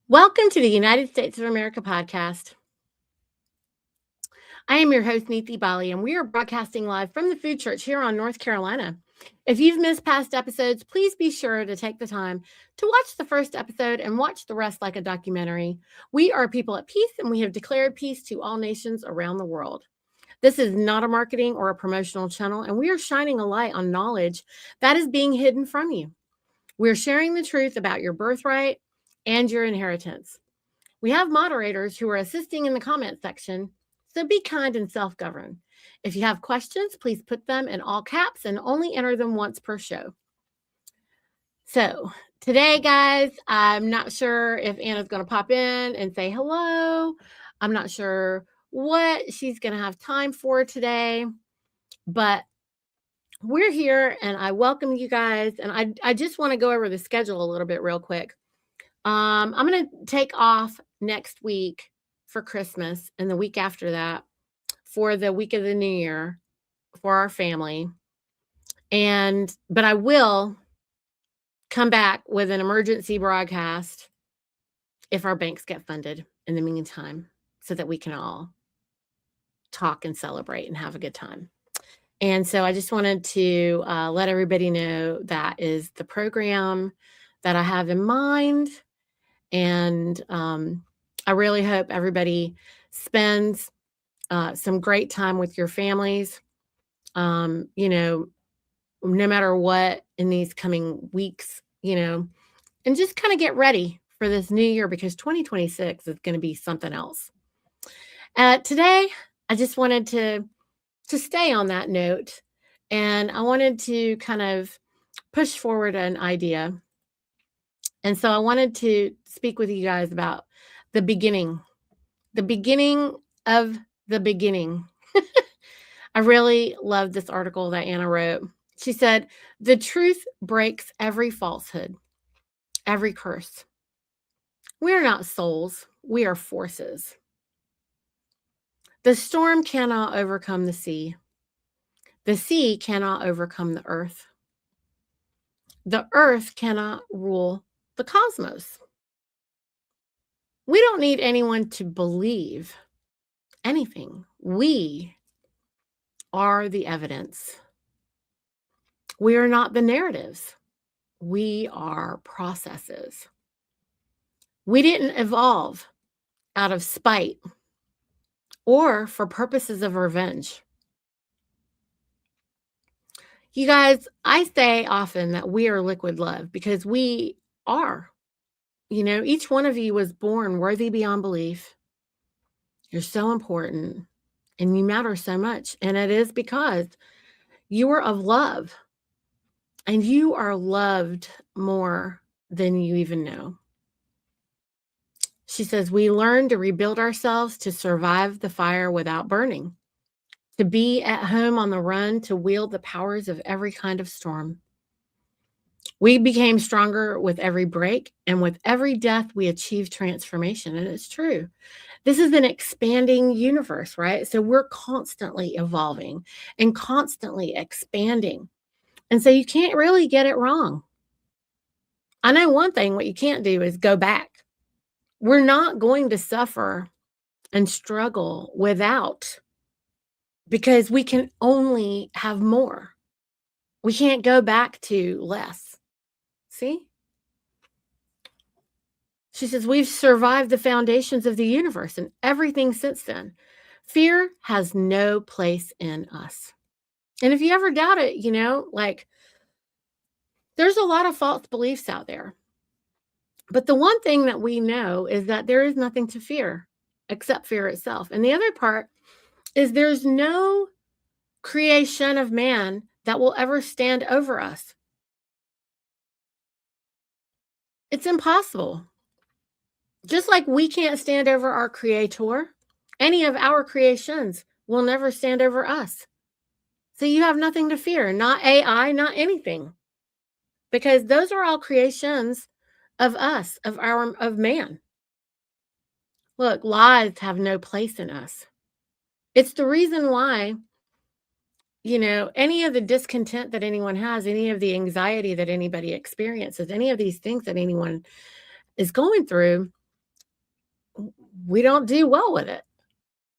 Welcome to the United States of America podcast. I am your host, Niti, and we are broadcasting live from the Food Church here on North Carolina. If you've missed past episodes, please be sure to take the time to watch the first episode and watch the rest like a documentary. We are people at peace, and we have declared peace to all nations around the world. This is not a marketing or a promotional channel, and we are shining a light on knowledge that is being hidden from you. We're sharing the truth about your birthright and your inheritance. We have moderators who are assisting in the comment section, so be kind and self-govern. If you have questions, please put them in all caps and only enter them once per show. So today, guys, I'm not sure if Anna's going to pop in and say hello. I'm not sure what she's going to have time for today, but we're here and I welcome you guys. And I just want to go over the schedule a little bit real quick. I'm going to take off next week for Christmas and the week after that for the week of the New Year for our family. But I will come back with an emergency broadcast if our banks get funded in the meantime so that we can all talk and celebrate and have a good time. And so I just wanted to let everybody know that is the program that I have in mind. And I really hope everybody spends some great time with your families, no matter what in these coming weeks, and just kind of get ready for this new year because 2026 is going to be something else. Today, I just wanted to stay on that note, and I wanted to kind of push forward an idea. And so I wanted to speak with you guys about the beginning of the beginning. I really love this article that Anna wrote. She said, "The truth breaks every falsehood, every curse. We are not souls, we are forces. The storm cannot overcome the sea. The sea cannot overcome the earth. The earth cannot rule the cosmos. We don't need anyone to believe anything. We are the evidence. We are not the narratives. We are processes. We didn't evolve out of spite or for purposes of revenge. You guys, I say often that we are liquid love because we are. Each one of you was born worthy beyond belief. You're so important and you matter so much. And it is because you are of love and you are loved more than you even know. She says, we learn to rebuild ourselves to survive the fire without burning, to be at home on the run, to wield the powers of every kind of storm. We became stronger with every break, and with every death, we achieved transformation. And it's true. This is an expanding universe, right? So we're constantly evolving and constantly expanding. And so you can't really get it wrong. I know one thing, what you can't do is go back. We're not going to suffer and struggle without, because we can only have more. We can't go back to less. See? She says, we've survived the foundations of the universe and everything since then. Fear has no place in us. And if you ever doubt it, there's a lot of false beliefs out there. But the one thing that we know is that there is nothing to fear except fear itself. And the other part is there's no creation of man that will ever stand over us. It's impossible. Just like we can't stand over our creator, any of our creations will never stand over us. So you have nothing to fear, not AI, not anything, because those are all creations of us, of man. Look, lies have no place in us. It's the reason why, any of the discontent that anyone has, any of the anxiety that anybody experiences, any of these things that anyone is going through, we don't do well with it.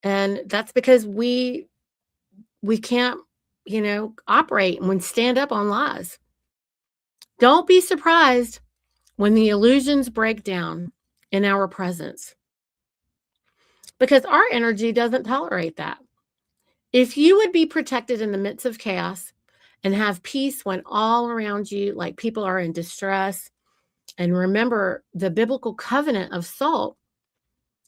And that's because we can't, operate and stand up on lies. Don't be surprised when the illusions break down in our presence because our energy doesn't tolerate that. If you would be protected in the midst of chaos and have peace when all around you, like people are in distress, and remember the biblical covenant of salt,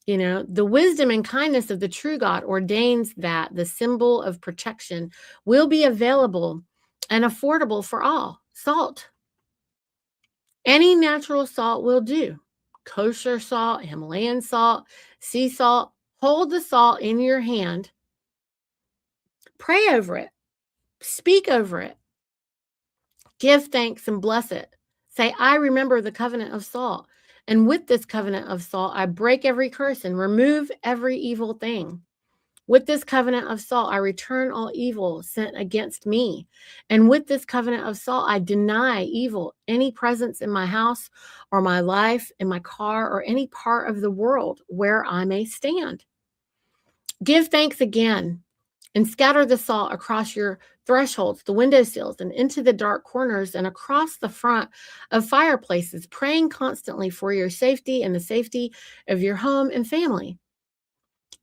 the wisdom and kindness of the true God ordains that the symbol of protection will be available and affordable for all. Salt. Any natural salt will do. Kosher salt, Himalayan salt, sea salt. Hold the salt in your hand. Pray over it. Speak over it. Give thanks and bless it. Say, I remember the covenant of salt. And with this covenant of salt, I break every curse and remove every evil thing. With this covenant of salt, I return all evil sent against me. And with this covenant of salt, I deny evil, any presence in my house or my life, in my car, or any part of the world where I may stand. Give thanks again and scatter the salt across your thresholds, the windowsills, and into the dark corners and across the front of fireplaces, praying constantly for your safety and the safety of your home and family.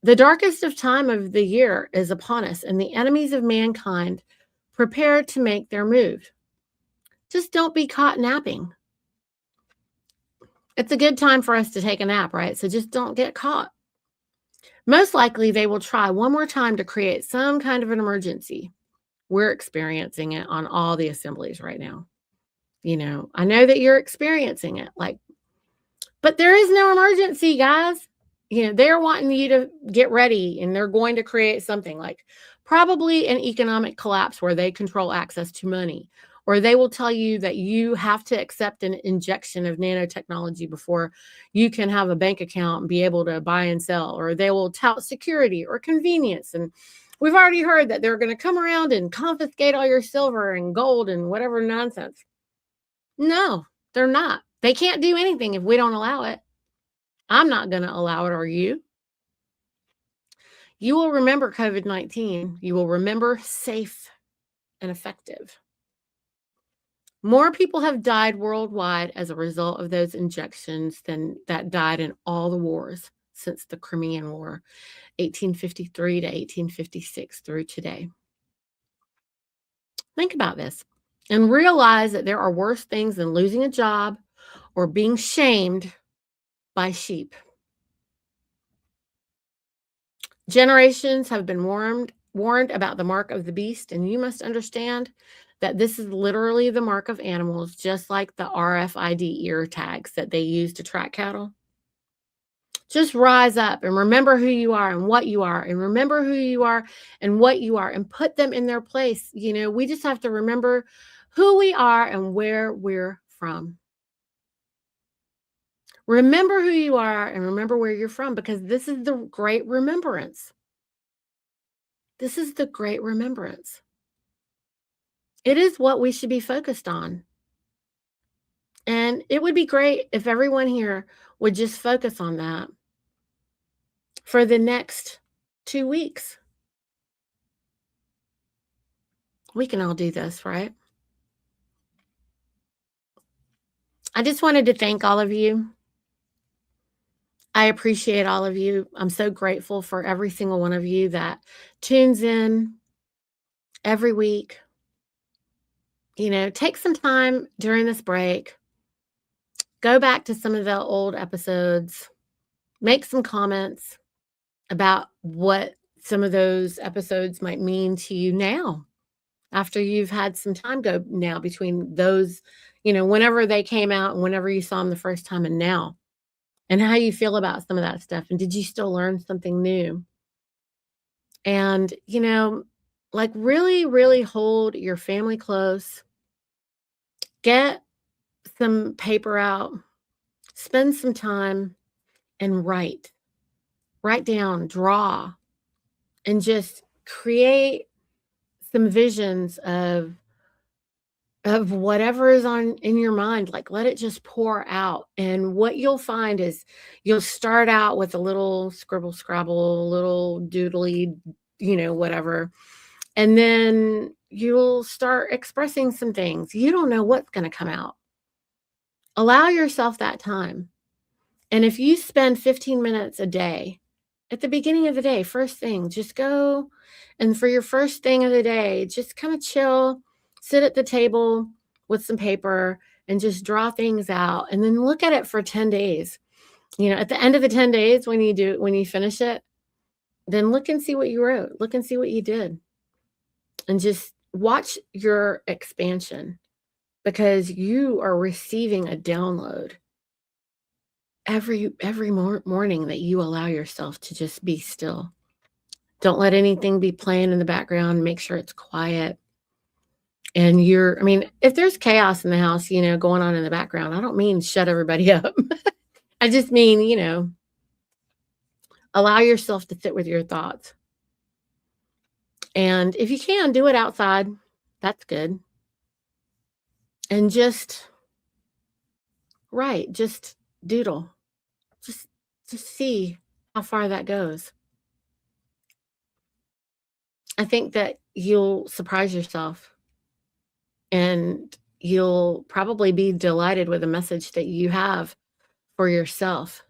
The darkest of time of the year is upon us, and the enemies of mankind prepare to make their move. Just don't be caught napping. It's a good time for us to take a nap, right? So just don't get caught. Most likely, they will try one more time to create some kind of an emergency. We're experiencing it on all the assemblies right now. I know that you're experiencing it, but there is no emergency, guys. They're wanting you to get ready and they're going to create something like probably an economic collapse where they control access to money, or they will tell you that you have to accept an injection of nanotechnology before you can have a bank account and be able to buy and sell, or they will tout security or convenience. And we've already heard that they're going to come around and confiscate all your silver and gold and whatever nonsense. No, they're not. They can't do anything if we don't allow it. I'm not going to allow it, or you. You will remember COVID-19. You will remember safe and effective. More people have died worldwide as a result of those injections than that died in all the wars since the Crimean War, 1853 to 1856 through today. Think about this and realize that there are worse things than losing a job or being shamed by sheep. Generations have been warned about the mark of the beast, and you must understand that this is literally the mark of animals, just like the RFID ear tags that they use to track cattle. Just rise up and remember who you are and what you are, and remember who you are and what you are, and put them in their place. We just have to remember who we are and where we're from. Remember who you are and remember where you're from, because this is the great remembrance. This is the great remembrance. It is what we should be focused on. And it would be great if everyone here would just focus on that for the next 2 weeks. We can all do this, right? I just wanted to thank all of you. I appreciate all of you. I'm so grateful for every single one of you that tunes in every week. Take some time during this break. Go back to some of the old episodes. Make some comments about what some of those episodes might mean to you now, after you've had some time go now between those, whenever they came out and whenever you saw them the first time and now, and how you feel about some of that stuff. And did you still learn something new? And, really, really hold your family close. Get some paper out, spend some time and write down, draw, and just create some visions of of whatever is on in your mind, like, let it just pour out, and what you'll find is you'll start out with a little scribble scrabble, a little doodly, whatever, and then you'll start expressing some things. You don't know what's gonna come out. Allow yourself that time, and if you spend 15 minutes a day, at the beginning of the day, first thing, just go and for your first thing of the day, just kinda chill, sit at the table with some paper, and just draw things out, and then look at it for 10 days. At the end of the 10 days, when you finish it, then look and see what you wrote, look and see what you did, and just watch your expansion because you are receiving a download every morning that you allow yourself to just be still. Don't let anything be playing in the background, make sure it's quiet. And if there's chaos in the house, going on in the background, I don't mean shut everybody up. I just mean, allow yourself to sit with your thoughts. And if you can, do it outside. That's good. And just write, just doodle. Just just see how far that goes. I think that you'll surprise yourself and you'll probably be delighted with the message that you have for yourself.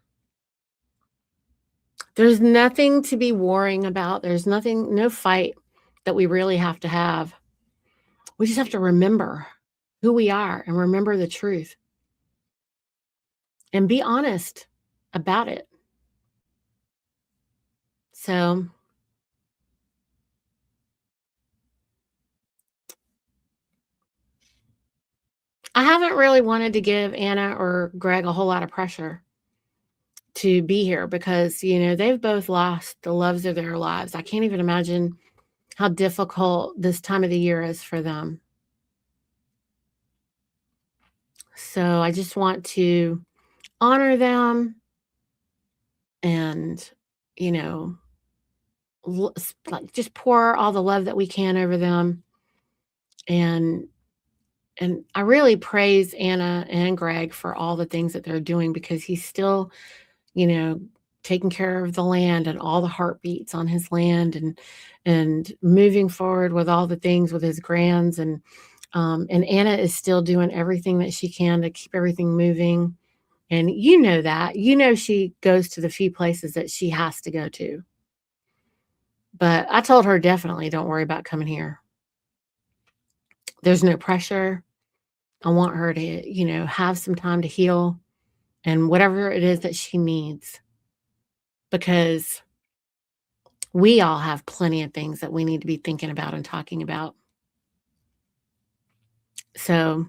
There's nothing to be worrying about. There's no fight that we really have to have. We just have to remember who we are and remember the truth and be honest about it. So I haven't really wanted to give Anna or Greg a whole lot of pressure to be here because, they've both lost the loves of their lives. I can't even imagine how difficult this time of the year is for them. So I just want to honor them and, you know, like just pour all the love that we can over them. And I really praise Anna and Greg for all the things that they're doing because he's still, you know, taking care of the land and all the heartbeats on his land and moving forward with all the things with his grands and Anna is still doing everything that she can to keep everything moving. And she goes to the few places that she has to go to. But I told her definitely don't worry about coming here. There's no pressure. I want her to, have some time to heal and whatever it is that she needs because we all have plenty of things that we need to be thinking about and talking about. So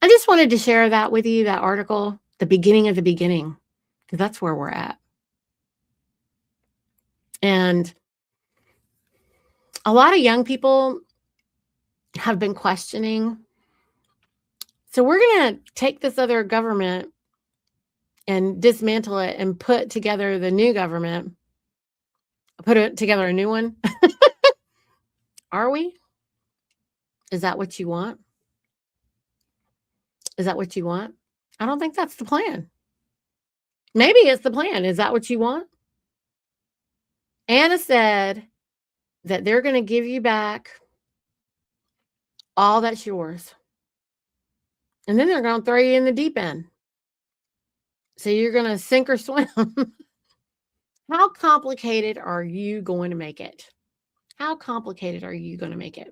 I just wanted to share that with you, that article, the beginning of the beginning, because that's where we're at. And a lot of young people have been questioning. So we're going to take this other government and dismantle it and put together the new government, together a new one. Are we? Is that what you want? Is that what you want? I don't think that's the plan. Maybe it's the plan. Is that what you want? Anna said that they're going to give you back all that's yours. And then they're going to throw you in the deep end. So you're going to sink or swim. How complicated are you going to make it? How complicated are you going to make it?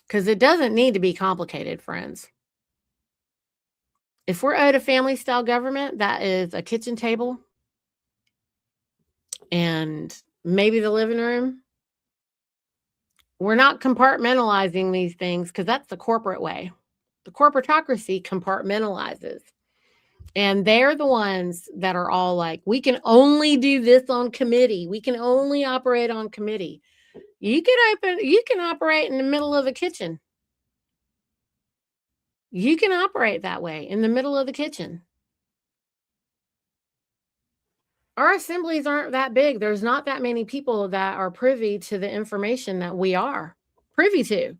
Because it doesn't need to be complicated, friends. If we're owed a family style government, that is a kitchen table and maybe the living room. We're not compartmentalizing these things because that's the corporate way. The corporatocracy compartmentalizes. And they're the ones that are all like, we can only do this on committee. We can only operate on committee. You can operate in the middle of the kitchen. You can operate that way in the middle of the kitchen. Our assemblies aren't that big. There's not that many people that are privy to the information that we are privy to.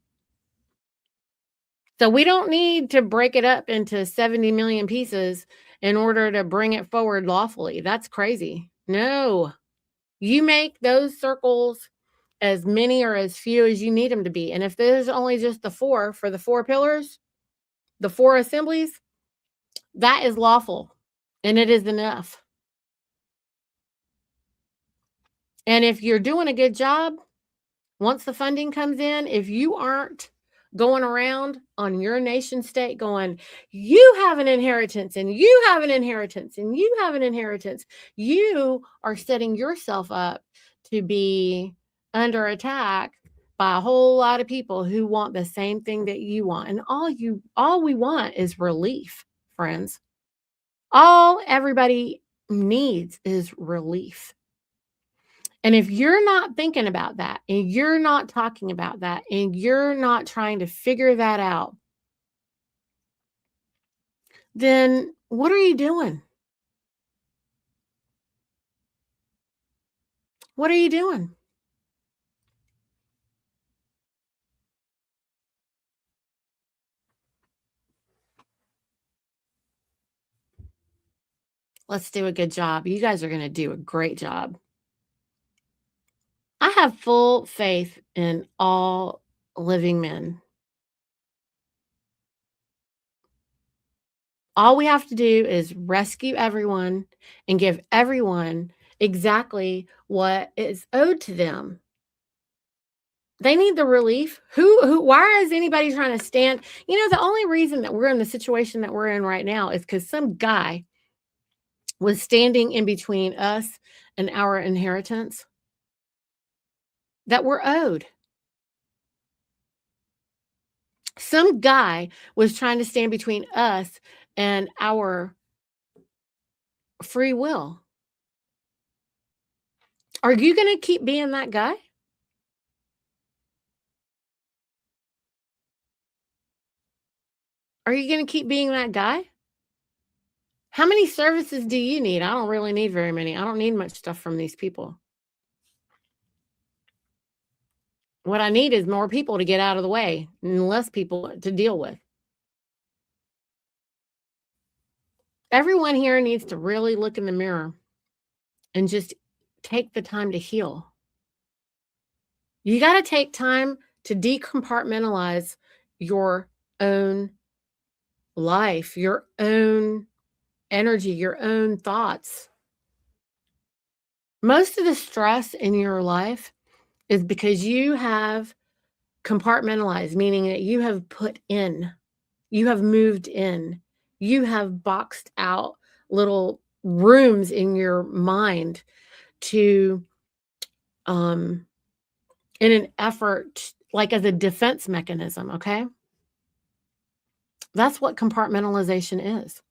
So we don't need to break it up into 70 million pieces in order to bring it forward lawfully. That's crazy. No, you make those circles as many or as few as you need them to be. And if there's only just the four for the four pillars, the four assemblies, that is lawful and it is enough. And if you're doing a good job, once the funding comes in, if you aren't going around on your nation state going, you have an inheritance and you have an inheritance and you have an inheritance, you are setting yourself up to be under attack by a whole lot of people who want the same thing that you want. And all we want is relief, friends. All everybody needs is relief. And if you're not thinking about that and you're not talking about that and you're not trying to figure that out, then what are you doing? What are you doing? Let's do a good job. You guys are going to do a great job. I have full faith in all living men. All we have to do is rescue everyone and give everyone exactly what is owed to them. They need the relief. Why is anybody trying to stand? The only reason that we're in the situation that we're in right now is because some guy was standing in between us and our inheritance that we're owed. Some guy was trying to stand between us and our free will. Are you going to keep being that guy? Are you going to keep being that guy? How many services do you need? I don't really need very many. I don't need much stuff from these people. What I need is more people to get out of the way and less people to deal with. Everyone here needs to really look in the mirror and just take the time to heal. You got to take time to decompartmentalize your own life, your own energy, your own thoughts. Most of the stress in your life is because you have compartmentalized, meaning that you have put in, you have moved in, you have boxed out little rooms in your mind to in an effort, like as a defense mechanism. Okay, that's what compartmentalization is.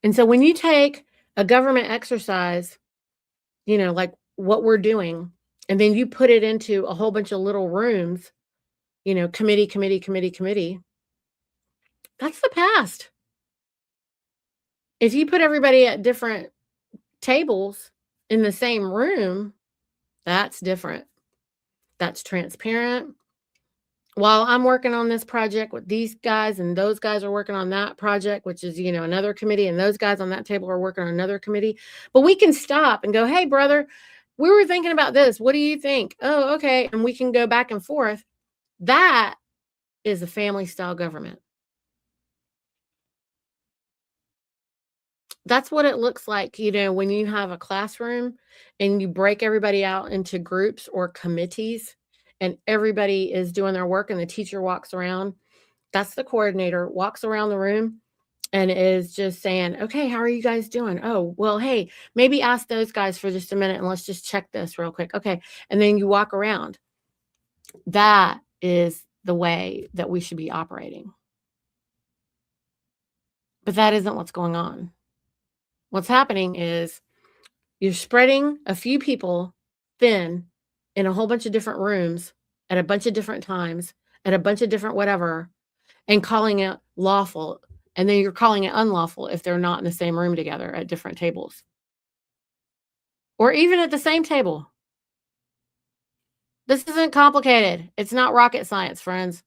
And so when you take a government exercise, like what we're doing, and then you put it into a whole bunch of little rooms, committee, committee, committee, committee, that's the past. If you put everybody at different tables in the same room, that's different. That's transparent. While I'm working on this project with these guys and those guys are working on that project, which is, another committee, and those guys on that table are working on another committee. But we can stop and go, hey, brother, we were thinking about this. What do you think? Oh, okay. And we can go back and forth. That is a family style government. That's what it looks like, when you have a classroom and you break everybody out into groups or committees and everybody is doing their work and the teacher walks around. That's the coordinator, walks around the room and is just saying, okay, how are you guys doing? Oh, well, hey, maybe ask those guys for just a minute and let's just check this real quick. Okay. And then you walk around. That is the way that we should be operating. But that isn't what's going on. What's happening is you're spreading a few people thin in a whole bunch of different rooms at a bunch of different times, at a bunch of different whatever, and calling it lawful. And then you're calling it unlawful if they're not in the same room together at different tables. Or even at the same table. This isn't complicated. It's not rocket science, friends.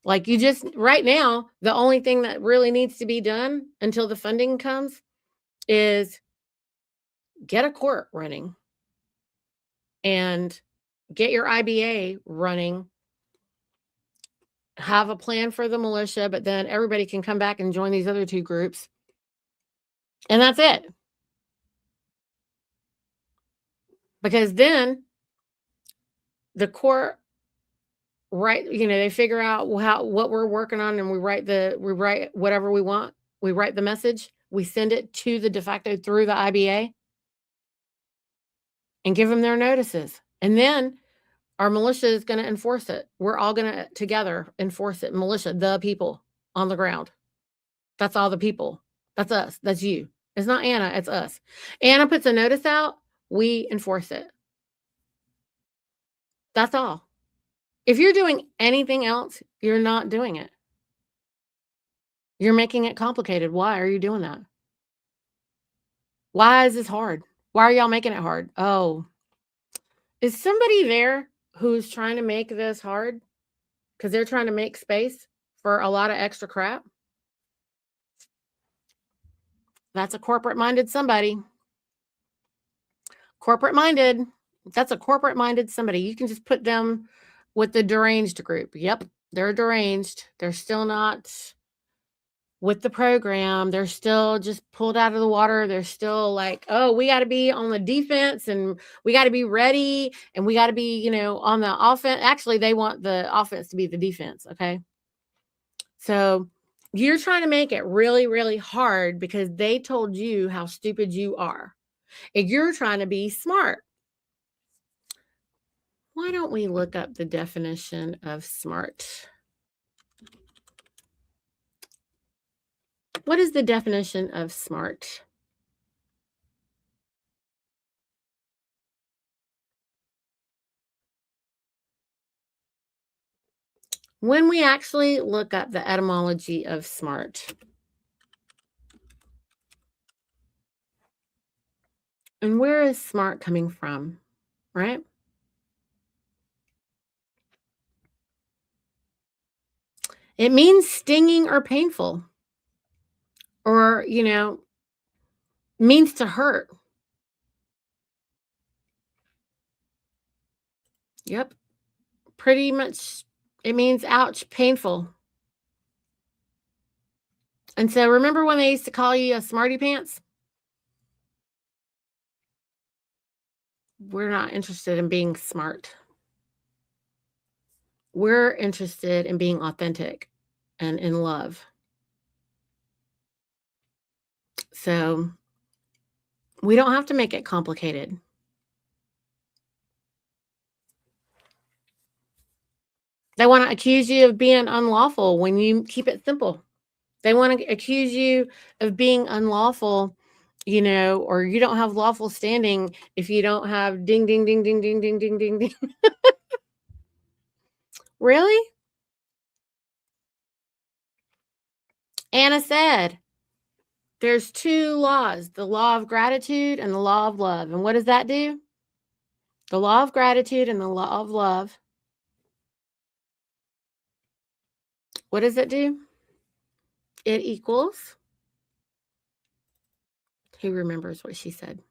Like you just right now, the only thing that really needs to be done until the funding comes is get a court running and get your IBA running, have a plan for the militia, but then everybody can come back and join these other two groups. And that's it. Because then the court they figure out what we're working on, and we write whatever we want. We write the message, we send it to the de facto through the IBA and give them their notices. And then our militia is going to enforce it. We're all going to together enforce it. Militia, the people on the ground. That's all the people. That's us. That's you. It's not Anna, it's us. Anna puts a notice out, we enforce it. That's all. If you're doing anything else, you're not doing it. You're making it complicated. Why are you doing that? Why is this hard? Why are y'all making it hard? Oh, is somebody there who's trying to make this hard? Because they're trying to make space for a lot of extra crap? That's a corporate-minded somebody. Corporate-minded. That's a corporate-minded somebody. You can just put them with the deranged group. Yep, they're deranged. They're still not with the program. They're still just pulled out of the water. They're still like, oh, we got to be on the defense and we got to be ready and we got to be, on the offense. Actually, they want the offense to be the defense. Okay. So you're trying to make it really, really hard because they told you how stupid you are. And you're trying to be smart. Why don't we look up the definition of smart? What is the definition of smart? When we actually look up the etymology of smart, and where is smart coming from, right? It means stinging or painful, or, means to hurt. Yep. Pretty much it means ouch, painful. And so remember when they used to call you a smarty pants? We're not interested in being smart. We're interested in being authentic and in love. So we don't have to make it complicated. They want to accuse you of being unlawful when you keep it simple. They want to accuse you of being unlawful, or you don't have lawful standing if you don't have ding, ding, ding, ding, ding, ding, ding, ding, ding. Really? Anna said, there's two laws, the law of gratitude and the law of love. And what does that do? The law of gratitude and the law of love. What does it do? It equals. Who remembers what she said?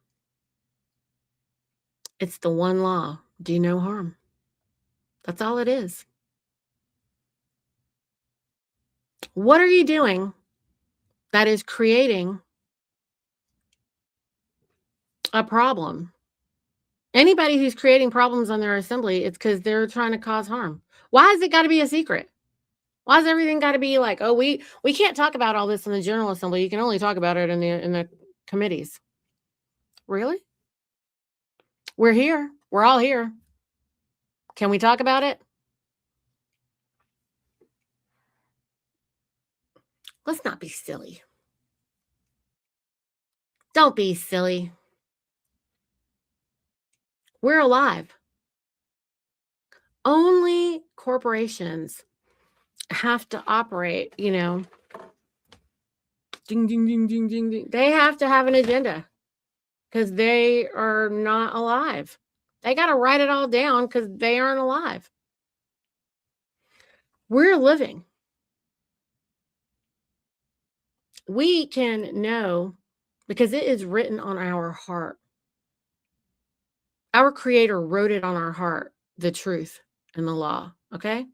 It's the one law, do no harm. That's all it is. What are you doing that is creating a problem? Anybody who's creating problems on their assembly, it's because they're trying to cause harm. Why has it got to be a secret? Why has everything got to be like, oh, we can't talk about all this in the General Assembly. You can only talk about it in the committees. Really? We're here. We're all here. Can we talk about it? Let's not be silly. Don't be silly. We're alive. Only corporations have to operate, ding, ding, ding, ding, ding, ding. They have to have an agenda because they are not alive. They got to write it all down because they aren't alive. We're living. We can know because it is written on our heart. Our Creator wrote it on our heart, the truth and the law. Okay.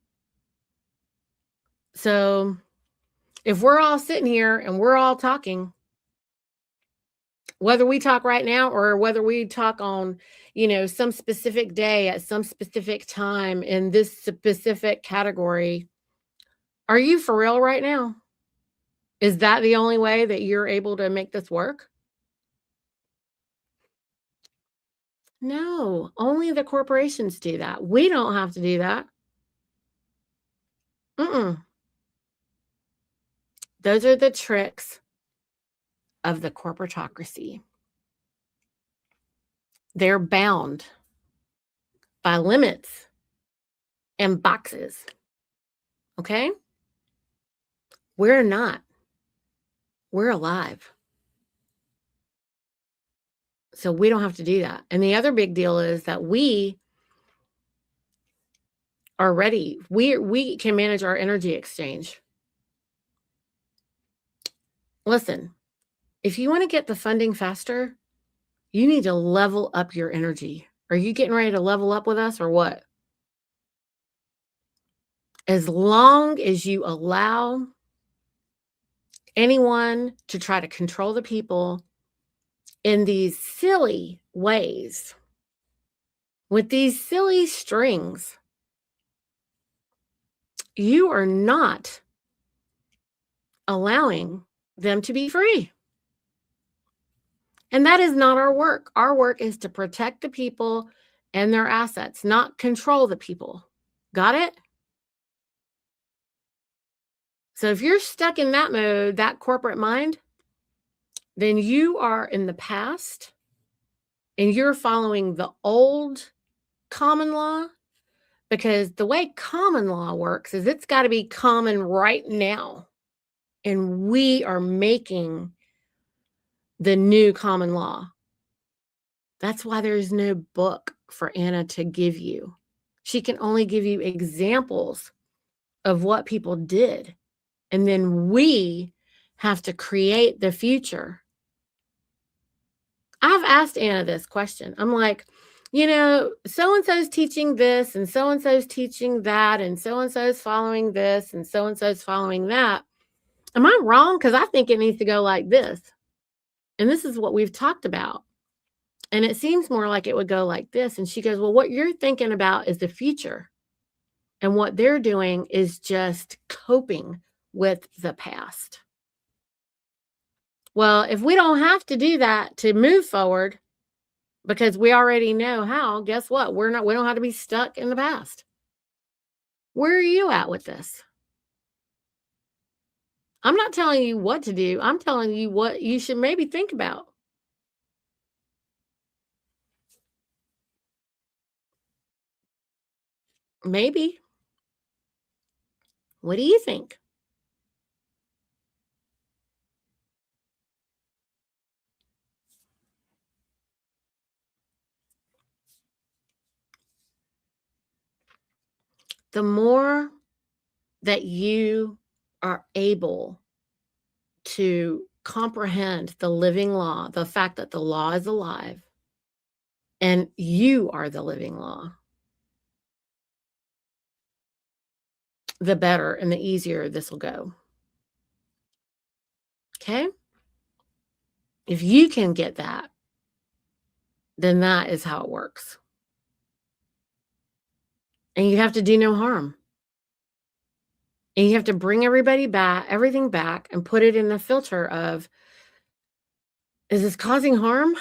So if we're all sitting here and we're all talking, whether we talk right now or whether we talk on, some specific day at some specific time in this specific category, are you for real right now? Is that the only way that you're able to make this work? No, only the corporations do that. We don't have to do that. Mm-mm. Those are the tricks of the corporatocracy. They're bound by limits and boxes. Okay? We're not. We're alive. So we don't have to do that. And the other big deal is that we are ready. We can manage our energy exchange. Listen, if you want to get the funding faster, you need to level up your energy. Are you getting ready to level up with us or what? As long as you allow anyone to try to control the people in these silly ways, with these silly strings, you are not allowing them to be free. And that is not our work. Our work is to protect the people and their assets, not control the people. Got it? So if you're stuck in that mode, that corporate mind, then you are in the past and you're following the old common law, because the way common law works is it's got to be common right now. And we are making the new common law. That's why there's no book for Anna to give you. She can only give you examples of what people did. And then we have to create the future. I've asked Anna this question. I'm like, so-and-so's teaching this and so-and-so's teaching that and so-and-so's following this and so-and-so's following that. Am I wrong? Because I think it needs to go like this. And this is what we've talked about. And it seems more like it would go like this. And she goes, well, what you're thinking about is the future. And what they're doing is just coping with the past. Well, if we don't have to do that to move forward, because we already know how, guess what? We don't have to be stuck in the past. Where are you at with this? I'm not telling you what to do. I'm telling you what you should maybe think about. Maybe. What do you think? The more that you are able to comprehend the living law, the fact that the law is alive and you are the living law, the better and the easier this will go. Okay? If you can get that, then that is how it works. And you have to do no harm. And you have to bring everything back and put it in the filter of, is this causing harm?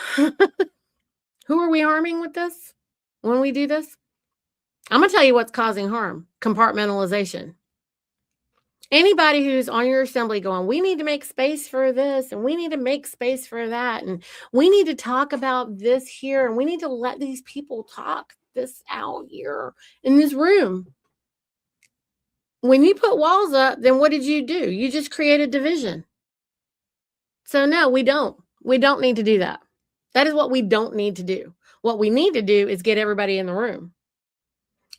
Who are we harming with this when we do this? I'm going to tell you what's causing harm. Compartmentalization. Anybody who's on your assembly going, we need to make space for this and we need to make space for that. And we need to talk about this here. And we need to let these people talk this out here in this room. When you put walls up, then what did you do? You just created division. So no, we don't. We don't need to do that. That is what we don't need to do. What we need to do is get everybody in the room.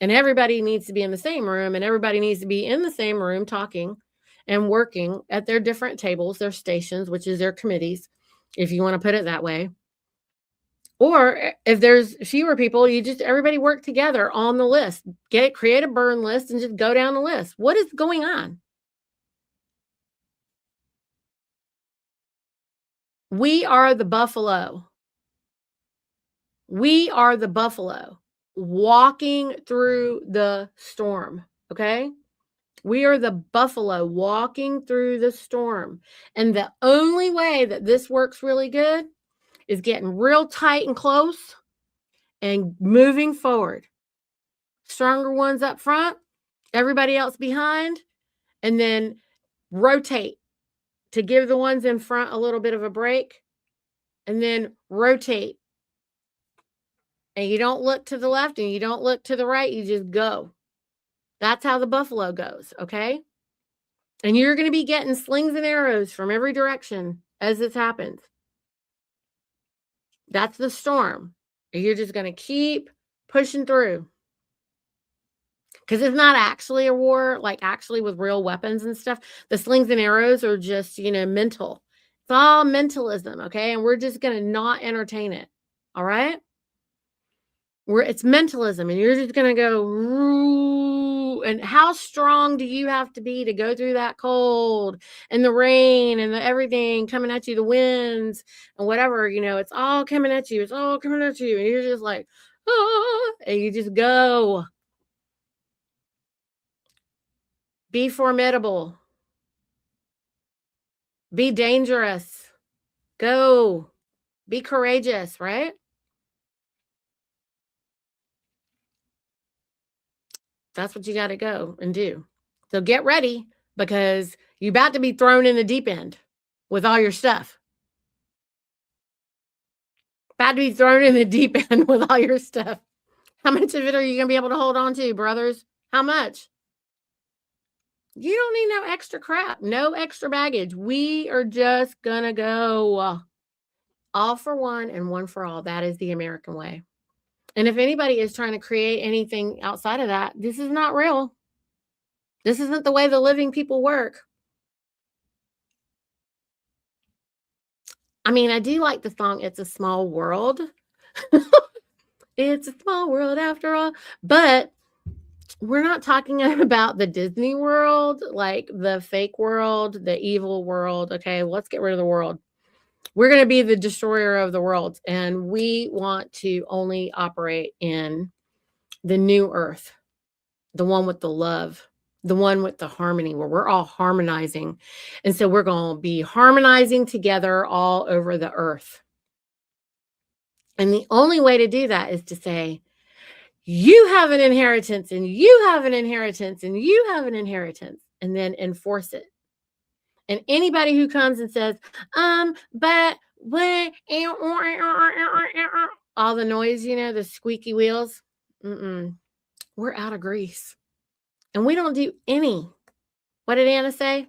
And everybody needs to be in the same room, and everybody needs to be in the same room talking and working at their different tables, their stations, which is their committees, if you want to put it that way. Or if there's fewer people, you just everybody work together on the list. Create a burn list and just go down the list. What is going on? We are the buffalo. We are the buffalo walking through the storm. Okay. We are the buffalo walking through the storm. And the only way that this works really good is getting real tight and close and moving forward. Stronger ones up front, everybody else behind, and then rotate to give the ones in front a little bit of a break, and then rotate. And you don't look to the left and you don't look to the right, you just go. That's how the buffalo goes, okay? And you're going to be getting slings and arrows from every direction as this happens. That's the storm. And you're just going to keep pushing through. Because it's not actually a war, like actually with real weapons and stuff. The slings and arrows are just, mental. It's all mentalism, okay? And we're just going to not entertain it, all right? It's mentalism, and you're just going to go, and how strong do you have to be to go through that cold and the rain and the everything coming at you, the winds and whatever, it's all coming at you. It's all coming at you. And you're just like, and you just go. Be formidable. Be dangerous. Go. Be courageous, right? That's what you got to go and do. So get ready, because you're about to be thrown in the deep end with all your stuff. About to be thrown in the deep end with all your stuff. How much of it are you going to be able to hold on to, brothers? How much? You don't need no extra crap, no extra baggage. We are just going to go all for one and one for all. That is the American way. And if anybody is trying to create anything outside of that, this is not real. This isn't the way the living people work. I mean, I do like the song It's a Small World. It's a small world after all. But we're not talking about the Disney world, like the fake world, the evil world. Okay, let's get rid of the world. We're going to be the destroyer of the world. And we want to only operate in the new earth, the one with the love, the one with the harmony, where we're all harmonizing. And so we're going to be harmonizing together all over the earth. And the only way to do that is to say, you have an inheritance, and you have an inheritance, and you have an inheritance, and then enforce it. And anybody who comes and says, but when all the noise, the squeaky wheels, we're out of grease. And we don't do any. What did Anna say?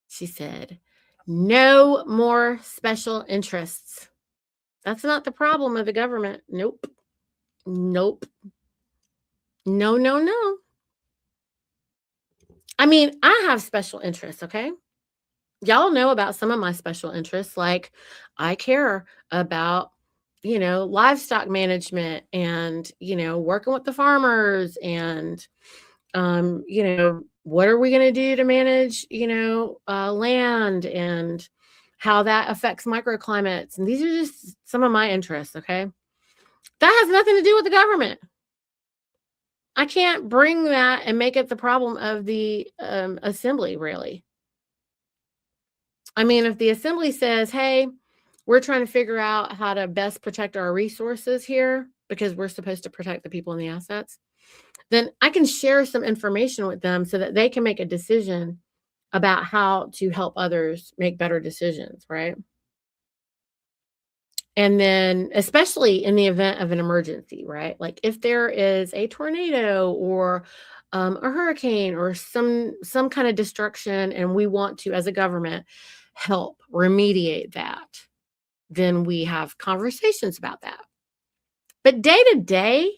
She said, no more special interests. That's not the problem of the government. Nope. Nope. No, no, no. I mean, I have special interests, okay? Y'all know about some of my special interests. Like, I care about, livestock management and, working with the farmers and, what are we going to do to manage, land and how that affects microclimates. And these are just some of my interests, okay? That has nothing to do with the government. I can't bring that and make it the problem of the assembly, really. I mean, if the assembly says, hey, we're trying to figure out how to best protect our resources here because we're supposed to protect the people and the assets, then I can share some information with them so that they can make a decision about how to help others make better decisions, right? And then, especially in the event of an emergency, right? Like if there is a tornado or a hurricane or some kind of destruction, and we want to, as a government, help remediate that, then we have conversations about that. But day to day,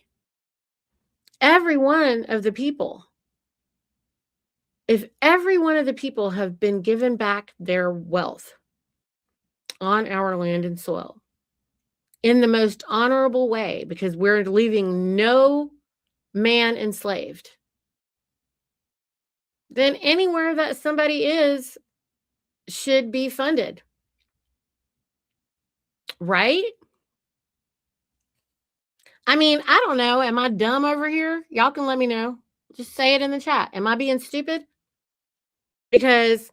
every one of the people, if every one of the people have been given back their wealth on our land and soil in the most honorable way, because we're leaving no man enslaved, then anywhere that somebody is should be funded, right? I mean, I don't know. Am I dumb over here? Y'all can let me know. Just say it in the chat. Am I being stupid? Because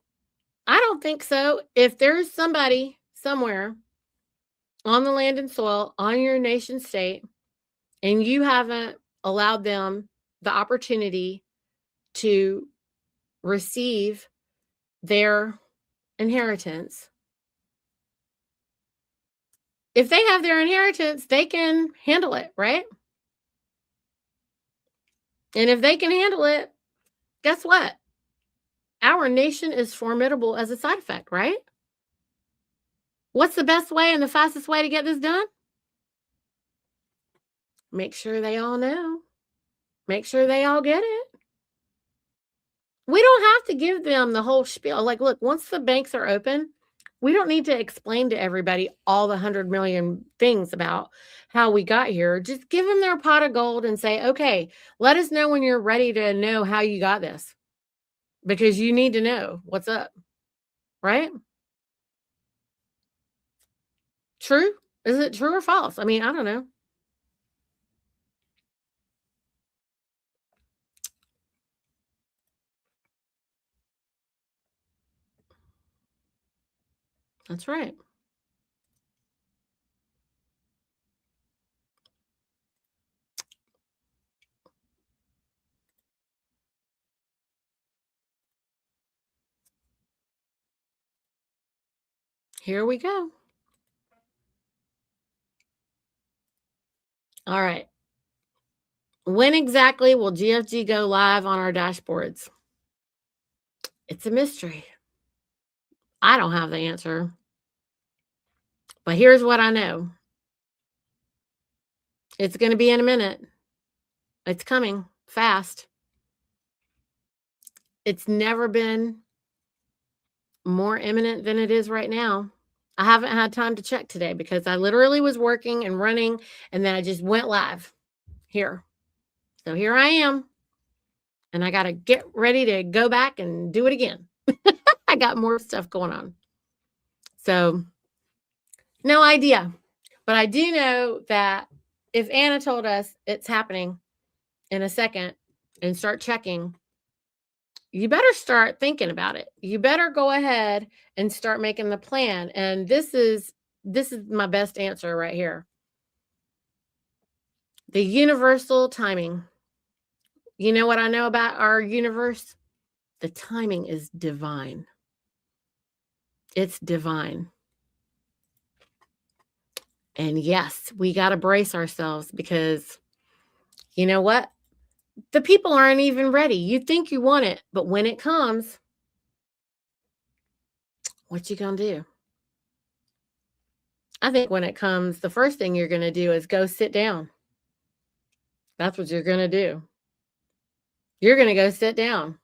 I don't think so. If there's somebody somewhere on the land and soil, on your nation state, and you haven't allowed them the opportunity to receive their inheritance, if they have their inheritance, they can handle it, right? And if they can handle it, guess what? Our nation is formidable as a side effect, right? What's the best way and the fastest way to get this done? Make sure they all know. Make sure they all get it. We don't have to give them the whole spiel. Like, look, once the banks are open, we don't need to explain to everybody all the 100 million things about how we got here. Just give them their pot of gold and say, okay, let us know when you're ready to know how you got this, because you need to know what's up, right? True? Is it true or false? I mean, I don't know. That's right. Here we go. All right. When exactly will GFG go live on our dashboards? It's a mystery. I don't have the answer. But here's what I know. It's going to be in a minute. It's coming fast. It's never been more imminent than it is right now. I haven't had time to check today because I literally was working and running, and then I just went live here. So here I am, and I got to get ready to go back and do it again. I got more stuff going on. So no idea. But I do know that if Anna told us it's happening in a second and start checking, you better start thinking about it. You better go ahead and start making the plan. And this is my best answer right here. The universal timing. You know what I know about our universe? The timing is divine. It's divine. And yes, we got to brace ourselves because you know what? The people aren't even ready. You think you want it, but when it comes, what you gonna do? I think when it comes, the first thing you're gonna do is go sit down. That's what you're gonna do. You're gonna go sit down.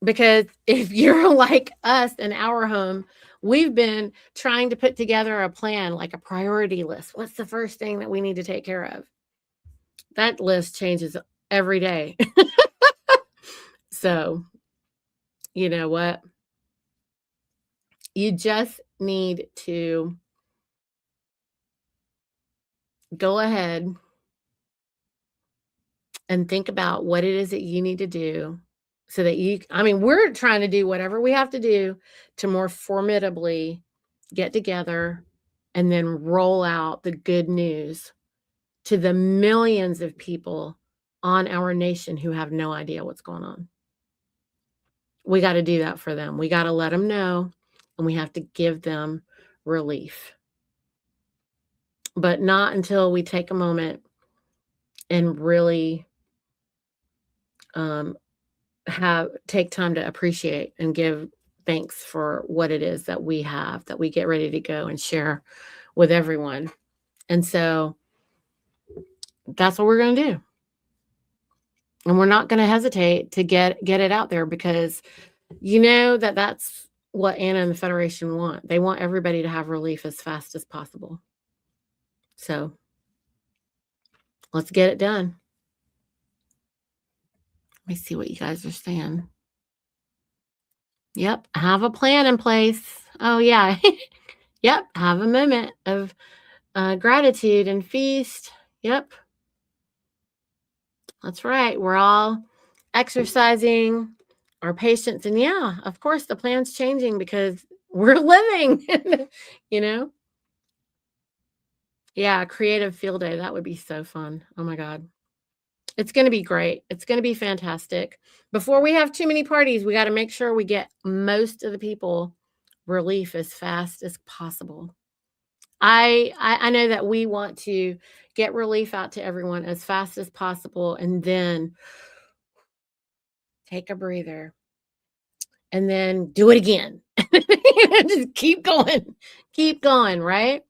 Because if you're like us in our home, we've been trying to put together a plan, like a priority list. What's the first thing that we need to take care of? That list changes every day. So, you know what? You just need to go ahead and think about what it is that you need to do so that we're trying to do whatever we have to do to more formidably get together and then roll out the good news to the millions of people on our nation who have no idea what's going on. We got to do that for them. We got to let them know, and we have to give them relief. But not until we take a moment and really take time to appreciate and give thanks for what it is that we have, that we get ready to go and share with everyone. And so that's what we're going to do. And we're not going to hesitate to get it out there, because you know that's what Anna and the Federation want. They want everybody to have relief as fast as possible. So let's get it done. Let me see what you guys are saying. Yep, have a plan in place. Oh, yeah. Yep, have a moment of gratitude and feast. Yep, that's right. We're all exercising our patience. And yeah, of course, the plan's changing because we're living, you know? Yeah, creative field day. That would be so fun. Oh my God. It's going to be great. It's going to be fantastic. Before we have too many parties, we got to make sure we get most of the people relief as fast as possible. I know that we want to get relief out to everyone as fast as possible, and then take a breather and then do it again. Just keep going, right?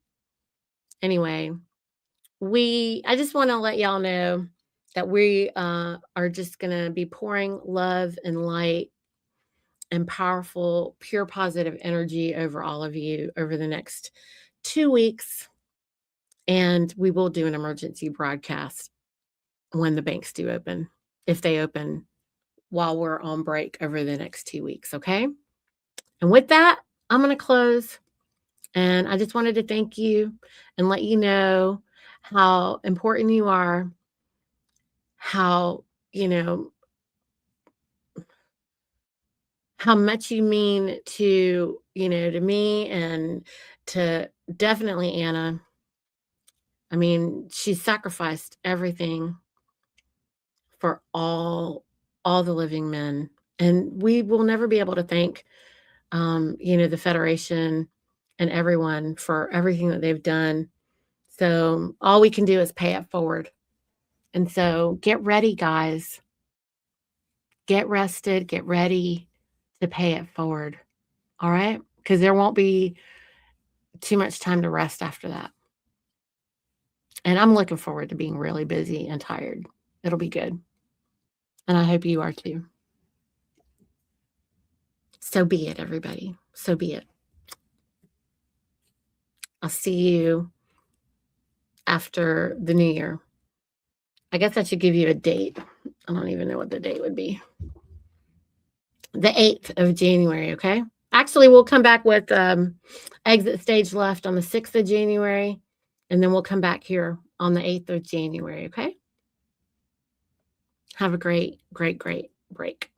Anyway, I just want to let y'all know that we are just going to be pouring love and light and powerful, pure positive energy over all of you over the next 2 weeks. And we will do an emergency broadcast when the banks do open, if they open while we're on break over the next 2 weeks. Okay. And with that, I'm going to close. And I just wanted to thank you and let you know how important you are, how, how much you mean to, to me, and to definitely Anna. I mean, she sacrificed everything for all the living men. And we will never be able to thank, the Federation and everyone for everything that they've done. So all we can do is pay it forward. And so get ready, guys. Get rested, get ready to pay it forward. All right? Because there won't be too much time to rest after that. And I'm looking forward to being really busy and tired. It'll be good. And I hope you are too. So be it, everybody. So be it. I'll see you after the new year. I guess I should give you a date. I don't even know what the date would be. The 8th of January, okay? Actually, we'll come back with exit stage left on the 6th of January, and then we'll come back here on the 8th of January, okay? Have a great, great, great break.